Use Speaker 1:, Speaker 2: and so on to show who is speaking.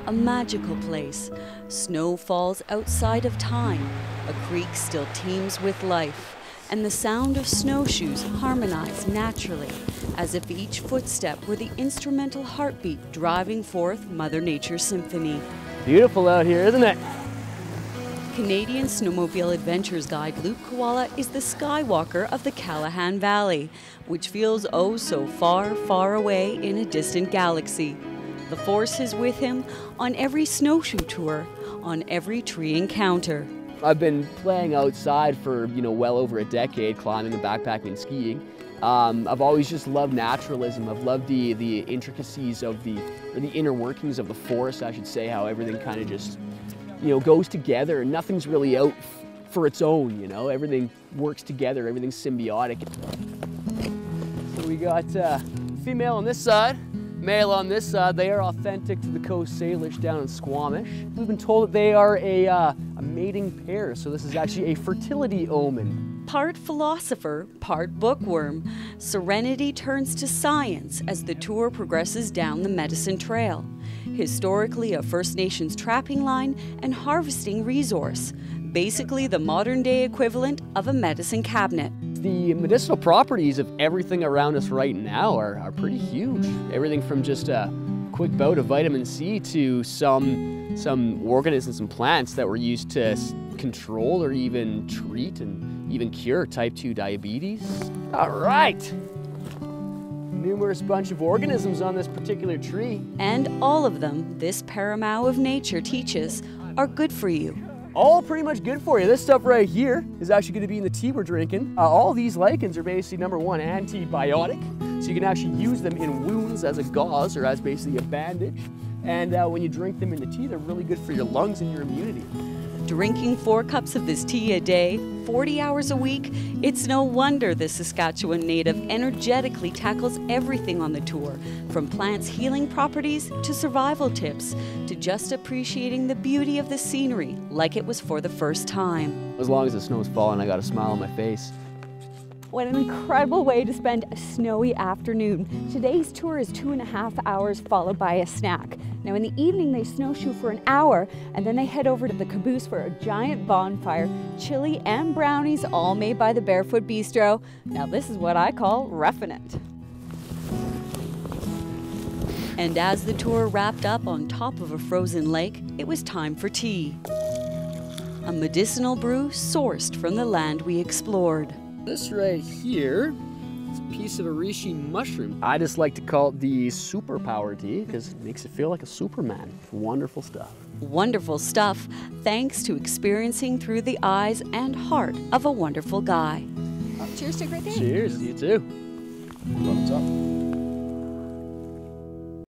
Speaker 1: a magical place. Snow falls outside of time. A creek still teems with life. And the sound of snowshoes harmonize naturally, as if each footstep were the instrumental heartbeat driving forth Mother Nature's symphony.
Speaker 2: Beautiful out here, isn't it?
Speaker 1: Canadian snowmobile adventures guide Luke Kolla is the skywalker of the Callaghan Valley, which feels oh so far, far away in a distant galaxy. The Force is with him on every snowshoe tour, on every tree encounter.
Speaker 2: I've been playing outside for, well over a decade, climbing and backpacking and skiing. I've always just loved naturalism. I've loved the intricacies of the inner workings of the forest, I should say, how everything kind of just, goes together and nothing's really out for its own, Everything works together, everything's symbiotic. So we got female on this side, male on this side. They are authentic to the Coast Salish down in Squamish. We've been told that they are a mating pair, so this is actually a fertility omen.
Speaker 1: Part philosopher, part bookworm, Serenity turns to science as the tour progresses down the Medicine Trail. Historically a First Nations trapping line and harvesting resource, basically the modern-day equivalent of a medicine cabinet.
Speaker 2: The medicinal properties of everything around us right now are pretty huge. Everything from just a quick bout of vitamin C to some organisms and plants that were used to control or even treat and even cure type 2 diabetes. All right. Numerous bunch of organisms on this particular tree.
Speaker 1: And all of them, this paramour of nature teaches, are good for you.
Speaker 2: All pretty much good for you. This stuff right here is actually going to be in the tea we're drinking. All these lichens are basically, number one, antibiotic. So you can actually use them in wounds as a gauze or as basically a bandage. And when you drink them in the tea, they're really good for your lungs and your immunity.
Speaker 1: Drinking 4 cups of this tea a day, 40 hours a week, it's no wonder the Saskatchewan native energetically tackles everything on the tour, from plants' healing properties to survival tips, to just appreciating the beauty of the scenery like it was for the first time.
Speaker 2: As long as the snow's falling, I got a smile on my face.
Speaker 1: What an incredible way to spend a snowy afternoon. Today's tour is 2.5 hours followed by a snack. Now in the evening they snowshoe for an hour and then they head over to the caboose for a giant bonfire, chili and brownies all made by the Barefoot Bistro. Now this is what I call roughing it. And as the tour wrapped up on top of a frozen lake, it was time for tea. A medicinal brew sourced from the land we explored.
Speaker 2: This right here is a piece of reishi mushroom. I just like to call it the superpower tea because it makes it feel like a Superman. Wonderful stuff.
Speaker 1: Wonderful stuff, thanks to experiencing through the eyes and heart of a wonderful guy.
Speaker 3: Cheers to a great day.
Speaker 2: Cheers, you too. Thumbs up.